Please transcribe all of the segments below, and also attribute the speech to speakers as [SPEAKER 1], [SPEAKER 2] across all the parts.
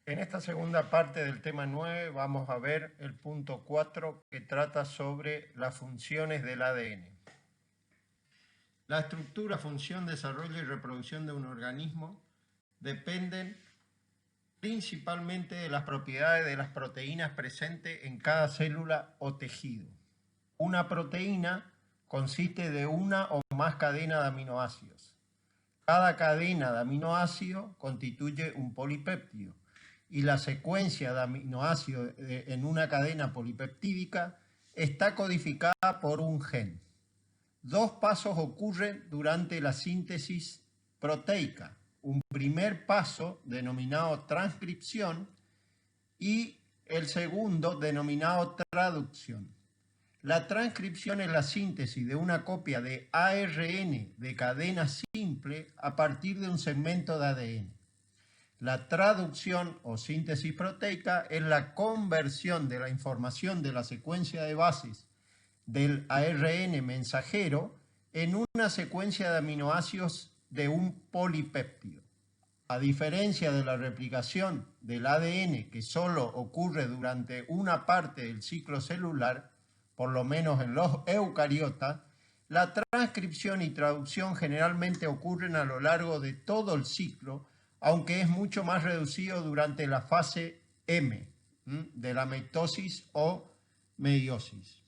[SPEAKER 1] En esta segunda parte del tema 9 vamos a ver el punto 4 que trata sobre las funciones del ADN. La estructura, función, desarrollo y reproducción de un organismo dependen principalmente de las propiedades de las proteínas presentes en cada célula o tejido. Una proteína consiste de una o más cadenas de aminoácidos. Cada cadena de aminoácidos constituye un polipéptido y la secuencia de aminoácidos en una cadena polipeptídica está codificada por un gen. Dos pasos ocurren durante la síntesis proteica. Un primer paso denominado transcripción y el segundo denominado traducción. La transcripción es la síntesis de una copia de ARN de cadena simple a partir de un segmento de ADN. La traducción o síntesis proteica es la conversión de la información de la secuencia de bases del ARN mensajero en una secuencia de aminoácidos de un polipéptido. A diferencia de la replicación del ADN, que solo ocurre durante una parte del ciclo celular, por lo menos en los eucariotas, la transcripción y traducción generalmente ocurren a lo largo de todo el ciclo, aunque es mucho más reducido durante la fase M de la mitosis o meiosis.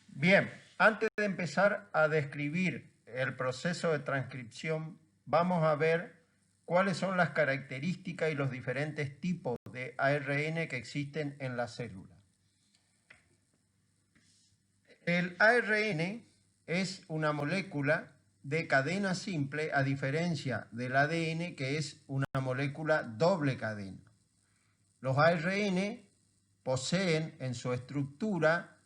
[SPEAKER 1] Bien, antes de empezar a describir el proceso de transcripción, vamos a ver cuáles son las características y los diferentes tipos de ARN que existen en la célula. El ARN es una molécula de cadena simple, a diferencia del ADN, que es una molécula doble cadena. Los ARN poseen en su estructura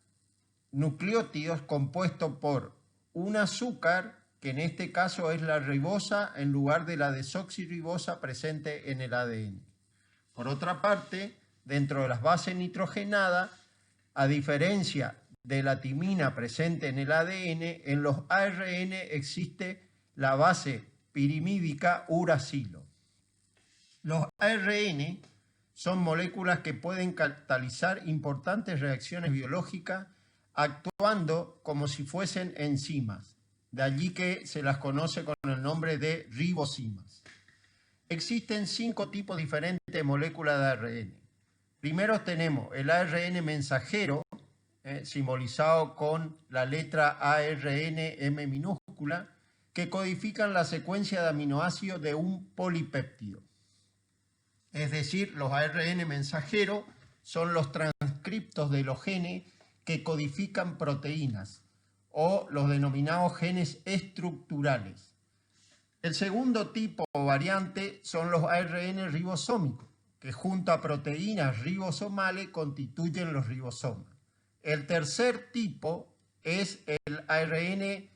[SPEAKER 1] nucleótidos compuestos por un azúcar, que en este caso es la ribosa en lugar de la desoxirribosa presente en el ADN. Por otra parte, dentro de las bases nitrogenadas, a diferencia de la timina presente en el ADN, en los ARN existe la base pirimídica uracilo. Los ARN son moléculas que pueden catalizar importantes reacciones biológicas actuando como si fuesen enzimas. De allí que se las conoce con el nombre de ribosimas. Existen 5 tipos diferentes de moléculas de ARN. Primero tenemos el ARN mensajero, simbolizado con la letra ARN M minúscula, que codifican la secuencia de aminoácidos de un polipéptido. Es decir, los ARN mensajeros son los transcriptos de los genes que codifican proteínas o los denominados genes estructurales. El segundo tipo o variante son los ARN ribosómicos, que junto a proteínas ribosomales constituyen los ribosomas. El tercer tipo es el ARN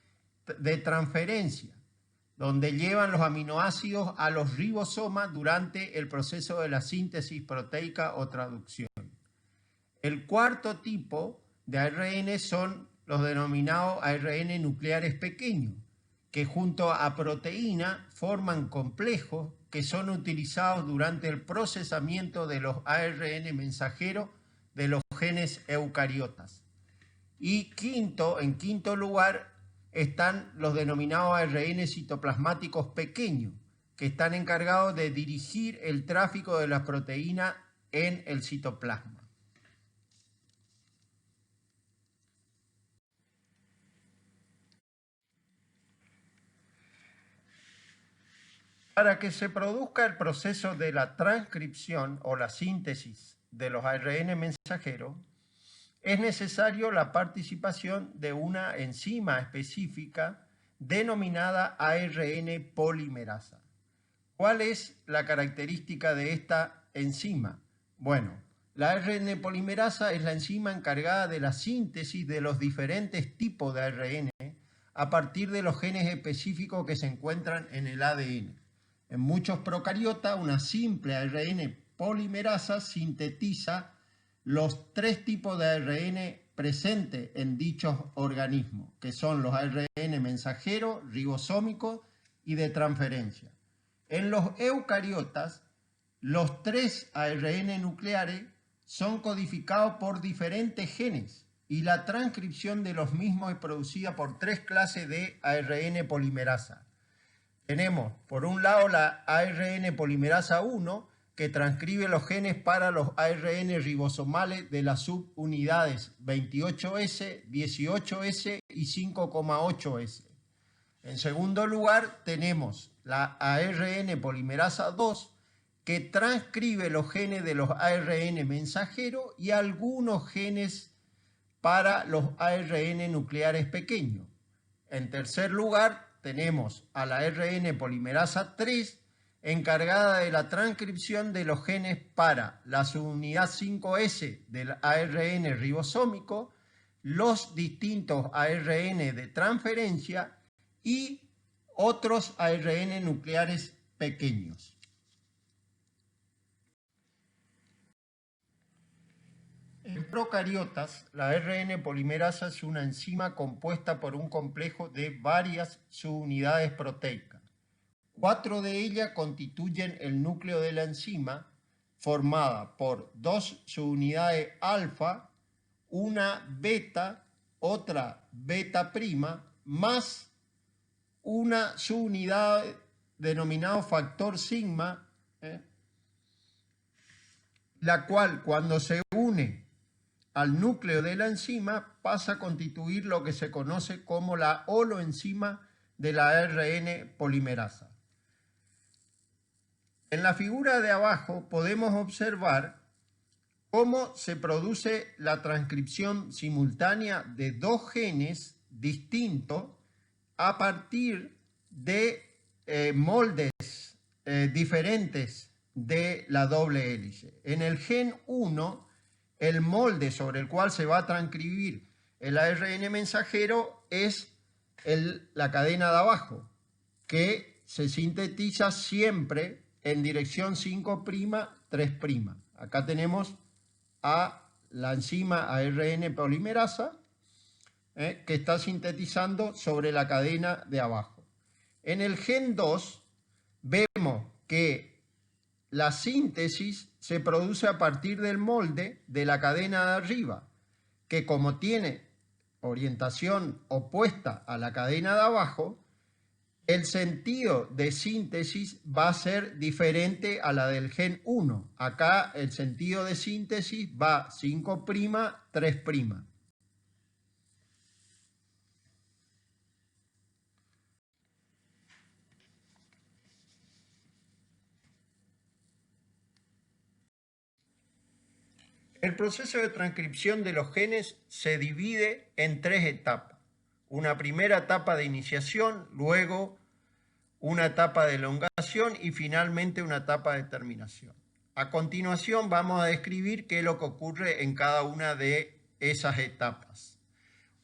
[SPEAKER 1] de transferencia, donde llevan los aminoácidos a los ribosomas durante el proceso de la síntesis proteica o traducción. El cuarto tipo de ARN son los denominados ARN nucleares pequeños, que junto a proteína forman complejos que son utilizados durante el procesamiento de los ARN mensajeros de los genes eucariotas. Y en quinto lugar, están los denominados ARN citoplasmáticos pequeños, que están encargados de dirigir el tráfico de las proteínas en el citoplasma. Para que se produzca el proceso de la transcripción o la síntesis de los ARN mensajeros, es necesario la participación de una enzima específica denominada ARN polimerasa. ¿Cuál es la característica de esta enzima? Bueno, la ARN polimerasa es la enzima encargada de la síntesis de los diferentes tipos de ARN a partir de los genes específicos que se encuentran en el ADN. En muchos procariotas, una simple ARN polimerasa sintetiza los 3 tipos de ARN presentes en dichos organismos, que son los ARN mensajeros, ribosómicos y de transferencia. En los eucariotas, los 3 ARN nucleares son codificados por diferentes genes y la transcripción de los mismos es producida por 3 clases de ARN polimerasa. Tenemos, por un lado, la ARN polimerasa 1, que transcribe los genes para los ARN ribosomales de las subunidades 28S, 18S y 5,8S. En segundo lugar, tenemos la ARN polimerasa 2, que transcribe los genes de los ARN mensajeros y algunos genes para los ARN nucleares pequeños. En tercer lugar, tenemos a la ARN polimerasa 3, encargada de la transcripción de los genes para la subunidad 5S del ARN ribosómico, los distintos ARN de transferencia y otros ARN nucleares pequeños. En procariotas, la ARN polimerasa es una enzima compuesta por un complejo de varias subunidades proteicas. 4 de ellas constituyen el núcleo de la enzima, formada por 2 subunidades alfa, una beta, otra beta prima, más una subunidad denominada factor sigma, la cual cuando se une al núcleo de la enzima pasa a constituir lo que se conoce como la holoenzima de la ARN polimerasa. En la figura de abajo podemos observar cómo se produce la transcripción simultánea de 2 genes distintos a partir de moldes diferentes de la doble hélice. En el gen 1, el molde sobre el cual se va a transcribir el ARN mensajero es la cadena de abajo, que se sintetiza siempre en dirección 5', 3'. Acá tenemos a la enzima ARN polimerasa que está sintetizando sobre la cadena de abajo. En el gen 2 vemos que la síntesis se produce a partir del molde de la cadena de arriba, que como tiene orientación opuesta a la cadena de abajo, el sentido de síntesis va a ser diferente a la del gen 1. Acá el sentido de síntesis va 5', 3'. El proceso de transcripción de los genes se divide en 3 etapas. Una primera etapa de iniciación, luego una etapa de elongación y finalmente una etapa de terminación. A continuación vamos a describir qué es lo que ocurre en cada una de esas etapas.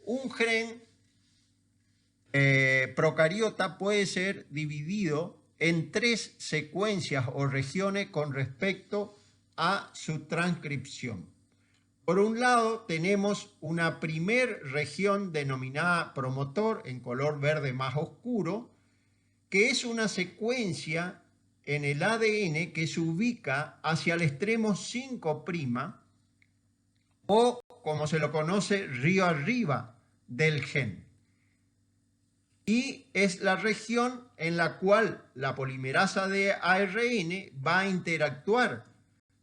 [SPEAKER 1] Un gen procariota puede ser dividido en 3 secuencias o regiones con respecto a su transcripción. Por un lado tenemos una primer región denominada promotor en color verde más oscuro, que es una secuencia en el ADN que se ubica hacia el extremo 5' o como se lo conoce río arriba del gen. Y es la región en la cual la polimerasa de ARN va a interactuar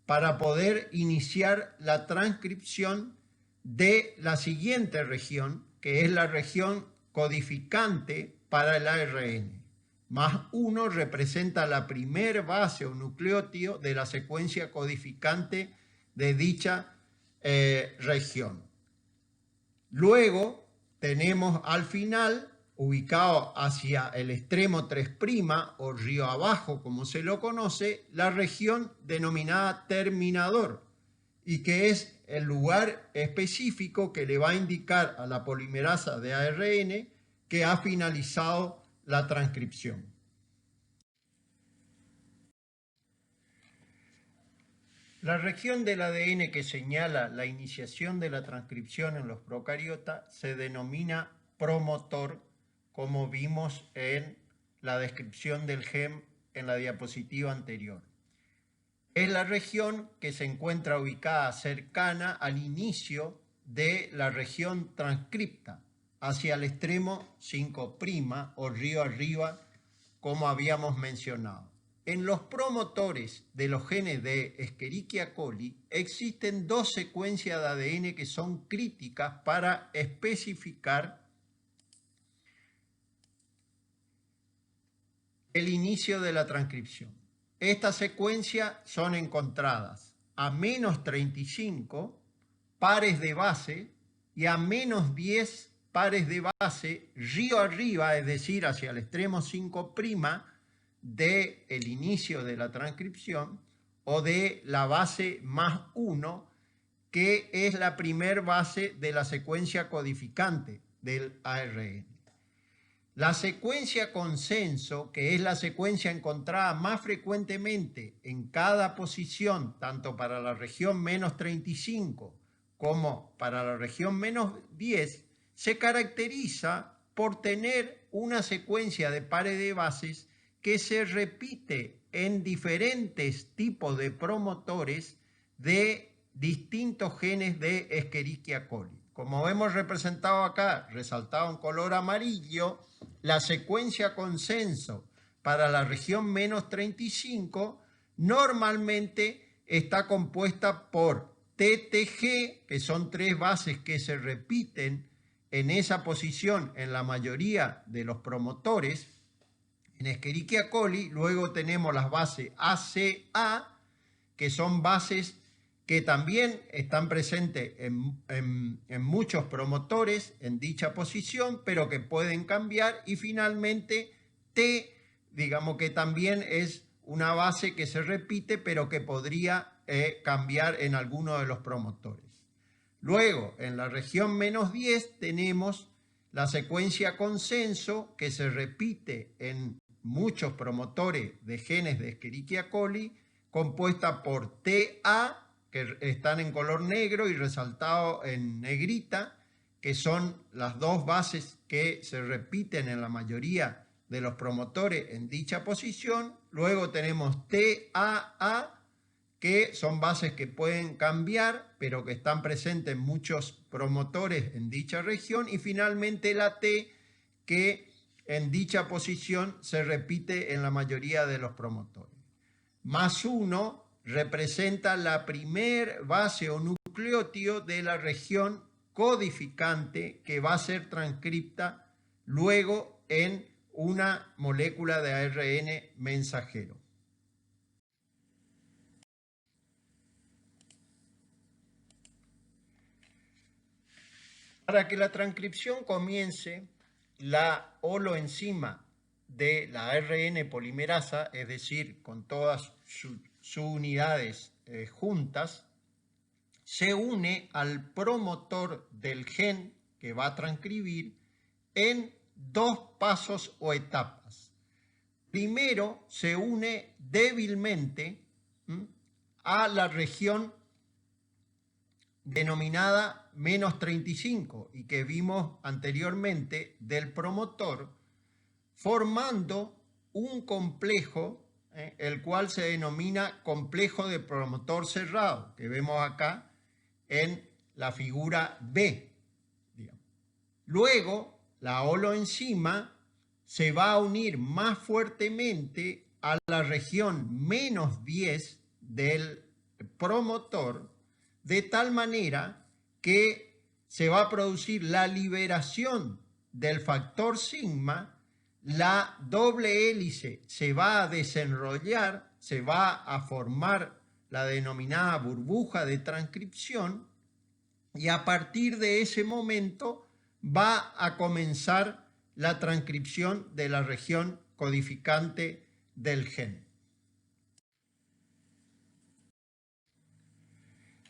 [SPEAKER 1] para poder iniciar la transcripción de la siguiente región, que es la región codificante para el ARN. Más 1 representa la primer base o nucleótido de la secuencia codificante de dicha región. Luego tenemos al final, ubicado hacia el extremo 3' o río abajo como se lo conoce, la región denominada terminador, y que es el lugar específico que le va a indicar a la polimerasa de ARN que ha finalizado la transcripción. La región del ADN que señala la iniciación de la transcripción en los procariotas se denomina promotor, como vimos en la descripción del gen en la diapositiva anterior. Es la región que se encuentra ubicada cercana al inicio de la región transcripta, hacia el extremo 5' o río arriba, como habíamos mencionado. En los promotores de los genes de Escherichia coli existen dos secuencias de ADN que son críticas para especificar el inicio de la transcripción. Estas secuencias son encontradas a menos 35 pares de base y a menos 10 pares de base río arriba, es decir, hacia el extremo 5' del inicio de la transcripción, o de la base más 1, que es la primer base de la secuencia codificante del ARN. La secuencia consenso, que es la secuencia encontrada más frecuentemente en cada posición, tanto para la región menos 35 como para la región menos 10, se caracteriza por tener una secuencia de pares de bases que se repite en diferentes tipos de promotores de distintos genes de Escherichia coli. Como hemos representado acá, resaltado en color amarillo, la secuencia consenso para la región menos 35 normalmente está compuesta por TTG, que son 3 bases que se repiten en esa posición en la mayoría de los promotores. En Escherichia coli luego tenemos las bases ACA, que son bases que también están presentes en muchos promotores en dicha posición, pero que pueden cambiar. Y finalmente T, digamos que también es una base que se repite, pero que podría cambiar en alguno de los promotores. Luego, en la región menos 10 tenemos la secuencia consenso, que se repite en muchos promotores de genes de Escherichia coli, compuesta por TA, que están en color negro y resaltado en negrita, que son las dos bases que se repiten en la mayoría de los promotores en dicha posición. Luego tenemos TAA, que son bases que pueden cambiar, pero que están presentes en muchos promotores en dicha región. Y finalmente la T, que en dicha posición se repite en la mayoría de los promotores. Más 1 representa la primer base o nucleótido de la región codificante que va a ser transcripta luego en una molécula de ARN mensajero. Para que la transcripción comience, la holoenzima de la ARN polimerasa, es decir, con todas sus unidades juntas, se une al promotor del gen que va a transcribir en 2 pasos o etapas. Primero se une débilmente a la región denominada menos 35 y que vimos anteriormente del promotor, formando un complejo, el cual se denomina complejo de promotor cerrado, que vemos acá en la figura B. Luego, la holoenzima se va a unir más fuertemente a la región menos 10 del promotor, de tal manera que se va a producir la liberación del factor sigma, la doble hélice se va a desenrollar, se va a formar la denominada burbuja de transcripción, y a partir de ese momento va a comenzar la transcripción de la región codificante del gen.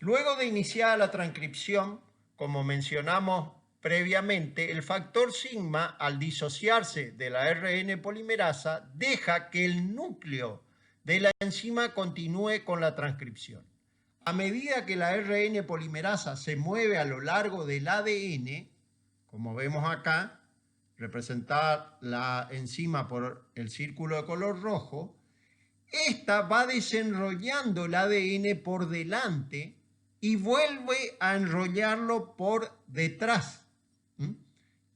[SPEAKER 1] Luego de iniciar la transcripción, como mencionamos previamente, el factor sigma, al disociarse de la ARN polimerasa, deja que el núcleo de la enzima continúe con la transcripción. a medida que la RN polimerasa se mueve a lo largo del ADN, como vemos acá, representada la enzima por el círculo de color rojo, esta va desenrollando el ADN por delante y vuelve a enrollarlo por detrás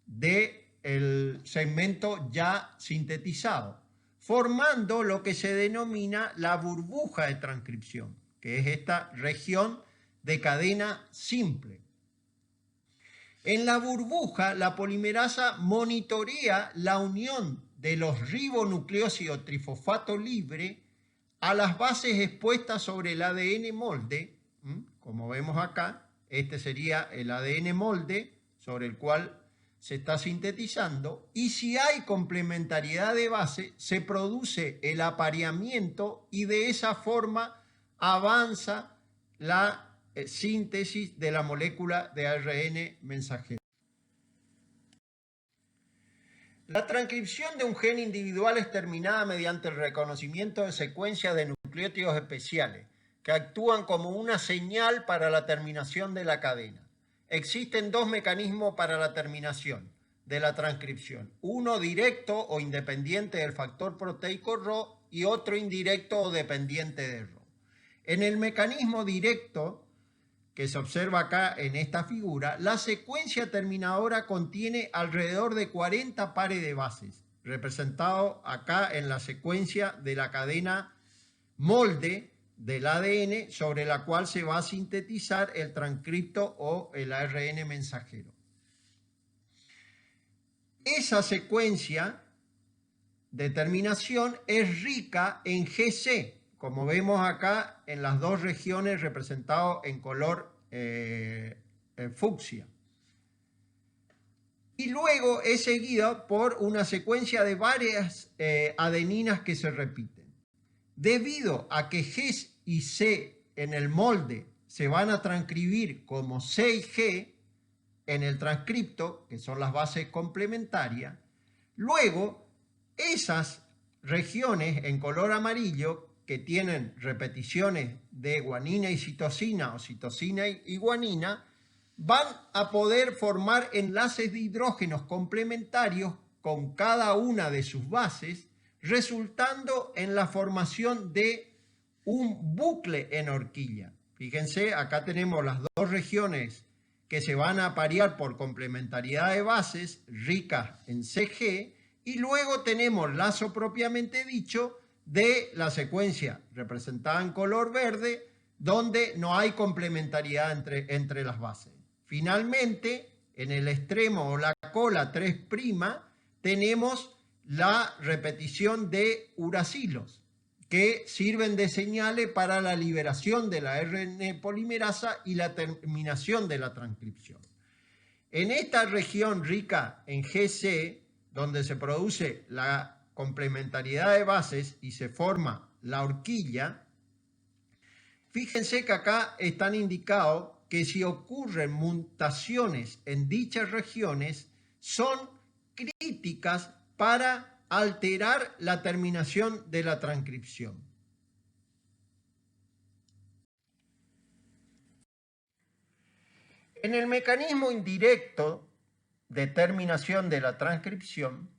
[SPEAKER 1] del segmento ya sintetizado, formando lo que se denomina la burbuja de transcripción, que es esta región de cadena simple. En la burbuja, la polimerasa monitorea la unión de los ribonucleósidos trifosfato libre a las bases expuestas sobre el ADN molde, como vemos acá. Este sería el ADN molde sobre el cual se está sintetizando, y si hay complementariedad de base, se produce el apareamiento y de esa forma avanza la síntesis de la molécula de ARN mensajero. La transcripción de un gen individual es terminada mediante el reconocimiento de secuencias de nucleótidos especiales que actúan como una señal para la terminación de la cadena. Existen dos mecanismos para la terminación de la transcripción, uno directo o independiente del factor proteico Rho y otro indirecto o dependiente de Rho. En el mecanismo directo, que se observa acá en esta figura, la secuencia terminadora contiene alrededor de 40 pares de bases, representado acá en la secuencia de la cadena molde del ADN sobre la cual se va a sintetizar el transcripto o el ARN mensajero. Esa secuencia de terminación es rica en GC, como vemos acá en las dos regiones representadas en color fucsia. Y luego es seguida por una secuencia de varias adeninas que se repiten. Debido a que G y C en el molde se van a transcribir como C y G en el transcripto, que son las bases complementarias, luego esas regiones en color amarillo que tienen repeticiones de guanina y citosina o citosina y guanina, van a poder formar enlaces de hidrógenos complementarios con cada una de sus bases, resultando en la formación de un bucle en horquilla. Fíjense, acá tenemos las dos regiones que se van a aparear por complementariedad de bases ricas en CG, y luego tenemos lazo propiamente dicho de la secuencia representada en color verde, donde no hay complementariedad entre las bases. Finalmente, en el extremo o la cola 3', tenemos la repetición de uracilos, que sirven de señales para la liberación de la RN polimerasa y la terminación de la transcripción. En esta región rica en GC, donde se produce la complementariedad de bases y se forma la horquilla, fíjense que acá están indicados que si ocurren mutaciones en dichas regiones, son críticas para alterar la terminación de la transcripción. En el mecanismo indirecto de terminación de la transcripción,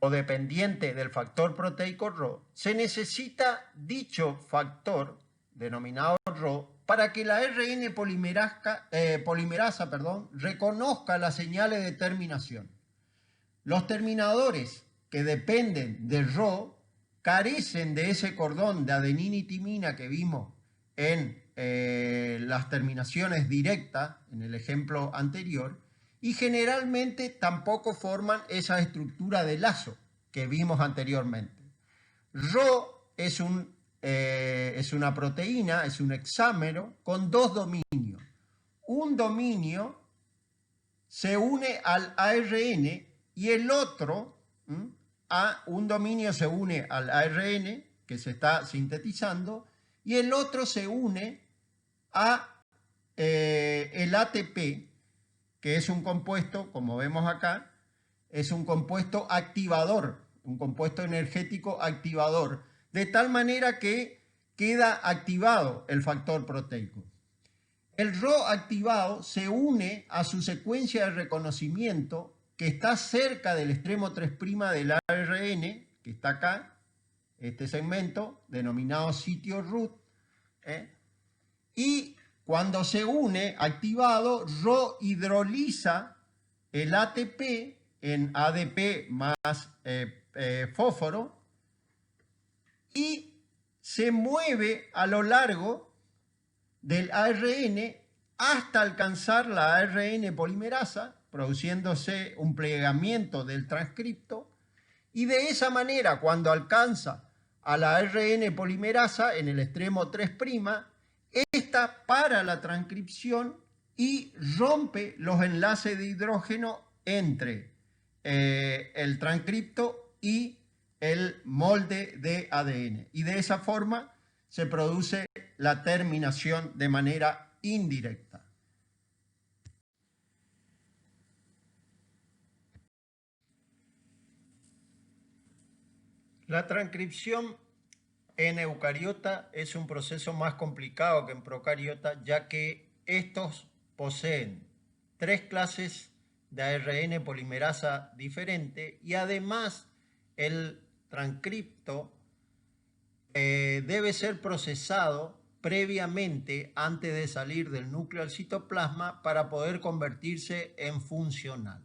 [SPEAKER 1] o dependiente del factor proteico Rho, se necesita dicho factor, denominado Rho, para que la RN polimerasa reconozca las señales de terminación. Los terminadores que dependen de Rho carecen de ese cordón de adenina y timina que vimos en las terminaciones directas, en el ejemplo anterior, y generalmente tampoco forman esa estructura de lazo que vimos anteriormente. Rho es una proteína, es un hexámero con dos dominios. Un dominio se une al ARN y el otro, un dominio se une al ARN que se está sintetizando y el otro se une a el ATP, que es un compuesto, como vemos acá, es un compuesto activador, un compuesto energético activador, de tal manera que queda activado el factor proteico. El RO activado se une a su secuencia de reconocimiento que está cerca del extremo 3' del ARN, que está acá, este segmento denominado sitio root, y cuando se une activado, RO hidroliza el ATP en ADP más fósforo y se mueve a lo largo del ARN hasta alcanzar la ARN polimerasa, produciéndose un plegamiento del transcripto, y de esa manera, cuando alcanza a la ARN polimerasa en el extremo 3', esta para la transcripción y rompe los enlaces de hidrógeno entre el transcripto y el molde de ADN. Y de esa forma se produce la terminación de manera indirecta. La transcripción en eucariota es un proceso más complicado que en procariota, ya que estos poseen 3 clases de ARN polimerasa diferente y además el transcripto debe ser procesado previamente antes de salir del núcleo al citoplasma para poder convertirse en funcional.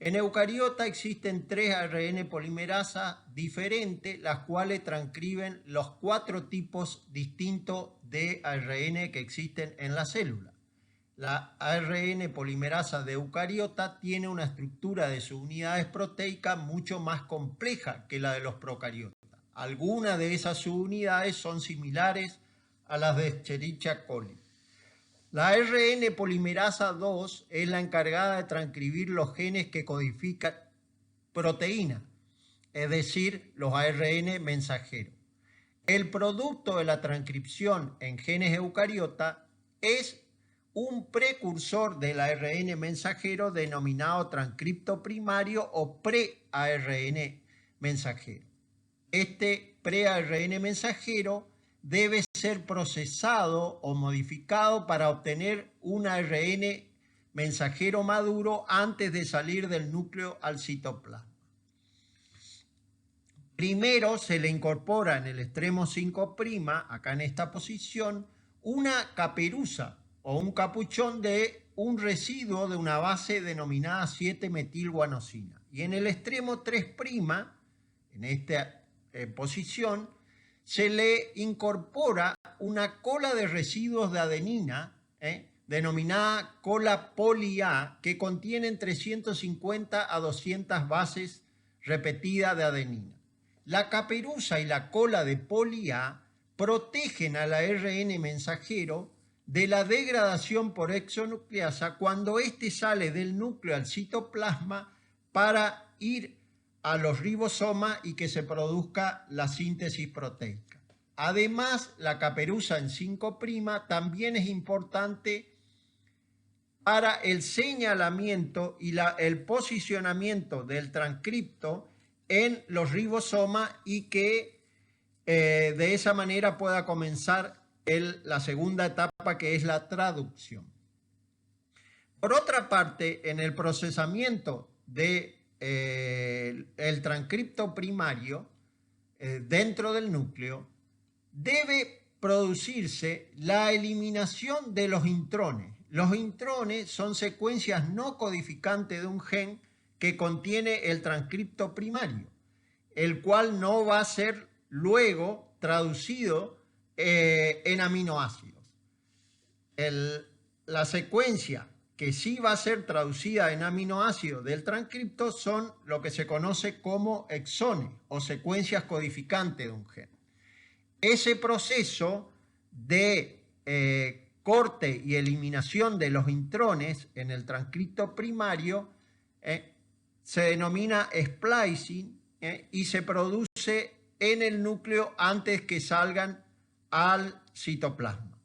[SPEAKER 1] En eucariota existen 3 ARN polimerasa diferentes, las cuales transcriben los 4 tipos distintos de ARN que existen en la célula. La ARN polimerasa de eucariota tiene una estructura de subunidades proteicas mucho más compleja que la de los procariotas. Algunas de esas subunidades son similares a las de Escherichia coli. La ARN polimerasa 2 es la encargada de transcribir los genes que codifican proteínas, es decir, los ARN mensajeros. El producto de la transcripción en genes eucariota es un precursor del ARN mensajero denominado transcripto primario o pre-ARN mensajero. Este pre-ARN mensajero debe ser procesado o modificado para obtener un ARN mensajero maduro antes de salir del núcleo al citoplasma. Primero se le incorpora en el extremo 5', acá en esta posición, una caperuza o un capuchón de un residuo de una base denominada 7-metilguanosina. Y en el extremo 3', en esta posición, se le incorpora una cola de residuos de adenina, denominada cola poli-A, que contiene entre 150 a 200 bases repetidas de adenina. La caperuza y la cola de poli-A protegen al ARN mensajero de la degradación por exonucleasa cuando éste sale del núcleo al citoplasma para ir a los ribosomas y que se produzca la síntesis proteica. Además, la caperuza en 5' también es importante para el señalamiento y el posicionamiento del transcripto en los ribosomas y que de esa manera pueda comenzar la segunda etapa, que es la traducción. Por otra parte, en el procesamiento de el transcripto primario dentro del núcleo debe producirse la eliminación de los intrones. Los intrones son secuencias no codificantes de un gen que contiene el transcripto primario, el cual no va a ser luego traducido en aminoácidos. La secuencia que sí va a ser traducida en aminoácidos del transcripto son lo que se conoce como exones o secuencias codificantes de un gen. Ese proceso de corte y eliminación de los intrones en el transcripto primario se denomina splicing y se produce en el núcleo antes que salgan al citoplasma.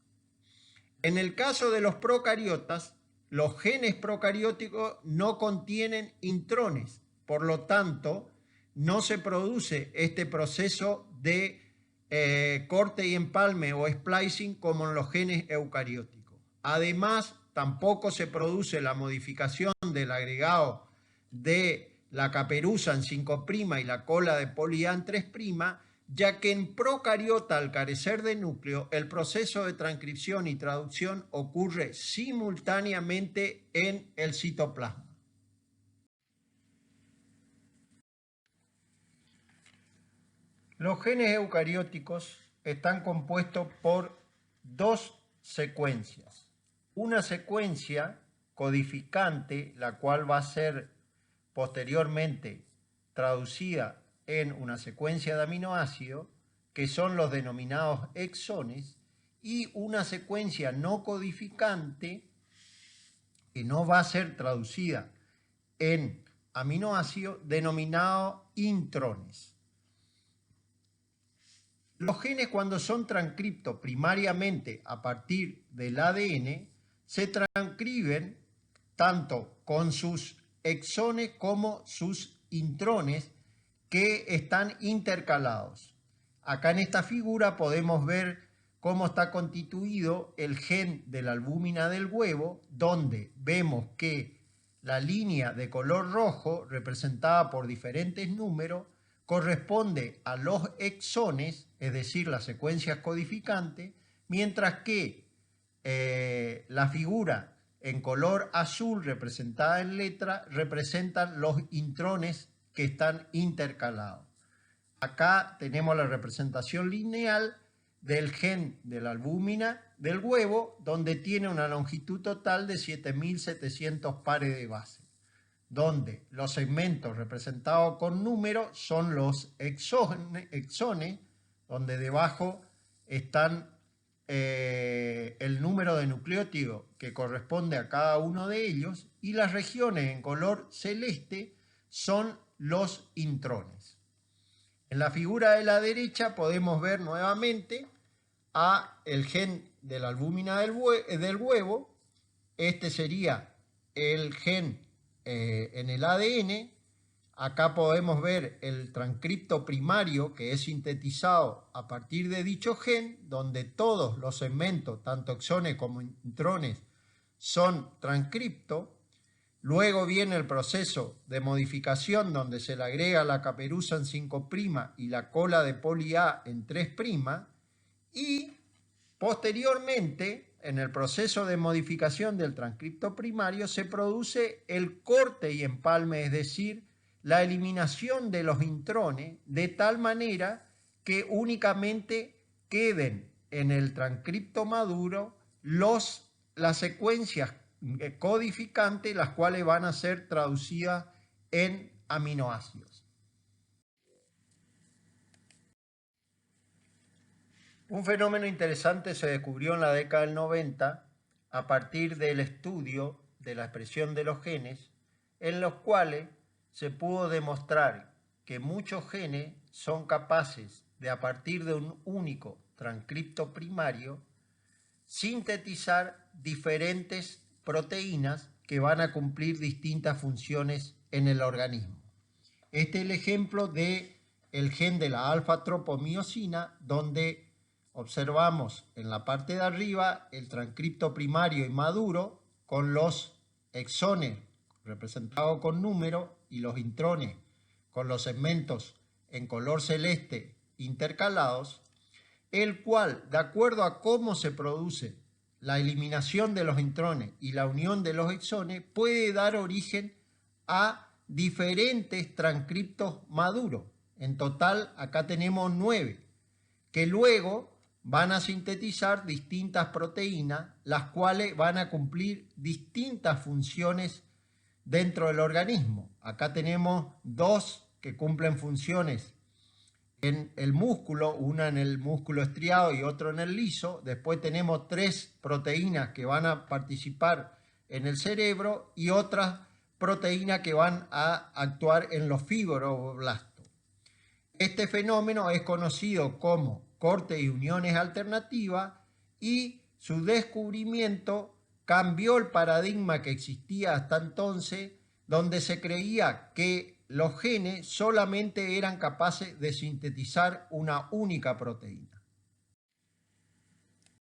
[SPEAKER 1] En el caso de los procariotas, los genes procarióticos no contienen intrones, por lo tanto, no se produce este proceso de corte y empalme o splicing como en los genes eucarióticos. Además, tampoco se produce la modificación del agregado de la caperuza en 5' y la cola de poli-A en 3', ya que en procariota, al carecer de núcleo, el proceso de transcripción y traducción ocurre simultáneamente en el citoplasma. Los genes eucarióticos están compuestos por dos secuencias. Una secuencia codificante, la cual va a ser posteriormente traducida en una secuencia de aminoácidos, que son los denominados exones, y una secuencia no codificante, que no va a ser traducida en aminoácidos, denominados intrones. Los genes, cuando son transcriptos primariamente a partir del ADN, se transcriben tanto con sus exones como sus intrones, que están intercalados. Acá en esta figura podemos ver cómo está constituido el gen de la albúmina del huevo, donde vemos que la línea de color rojo, representada por diferentes números, corresponde a los exones, es decir, las secuencias codificantes, mientras que la figura en color azul, representada en letra, representan los intrones que están intercalados. Acá tenemos la representación lineal del gen de la albúmina del huevo, donde tiene una longitud total de 7.700 pares de base, donde los segmentos representados con números son los exones, donde debajo están el número de nucleótidos que corresponde a cada uno de ellos, y las regiones en color celeste son los intrones. En la figura de la derecha podemos ver nuevamente a el gen de la albúmina del huevo. Este sería el gen en el ADN. Acá podemos ver el transcripto primario, que es sintetizado a partir de dicho gen, donde todos los segmentos, tanto exones como intrones, son transcriptos. Luego viene el proceso de modificación, donde se le agrega la caperuza en 5' y la cola de poli-A en 3', y posteriormente, en el proceso de modificación del transcripto primario, se produce el corte y empalme, es decir, la eliminación de los intrones, de tal manera que únicamente queden en el transcripto maduro las secuencias codificantes, las cuales van a ser traducidas en aminoácidos. Un fenómeno interesante se descubrió en la década del 90 a partir del estudio de la expresión de los genes, en los cuales se pudo demostrar que muchos genes son capaces de, a partir de un único transcripto primario, sintetizar diferentes proteínas que van a cumplir distintas funciones en el organismo. Este es el ejemplo del gen de la alfa-tropomiosina, donde observamos en la parte de arriba el transcripto primario inmaduro con los exones representados con número y los intrones con los segmentos en color celeste intercalados, el cual, de acuerdo a cómo se produce la eliminación de los intrones y la unión de los exones, puede dar origen a diferentes transcriptos maduros. En total, acá tenemos 9, que luego van a sintetizar distintas proteínas, las cuales van a cumplir distintas funciones dentro del organismo. Acá tenemos 2 que cumplen funciones en el músculo, una en el músculo estriado y otro en el liso. Después tenemos 3 proteínas que van a participar en el cerebro y otras proteínas que van a actuar en los fibroblastos. Este fenómeno es conocido como corte y uniones alternativas, y su descubrimiento cambió el paradigma que existía hasta entonces, donde se creía que los genes solamente eran capaces de sintetizar una única proteína.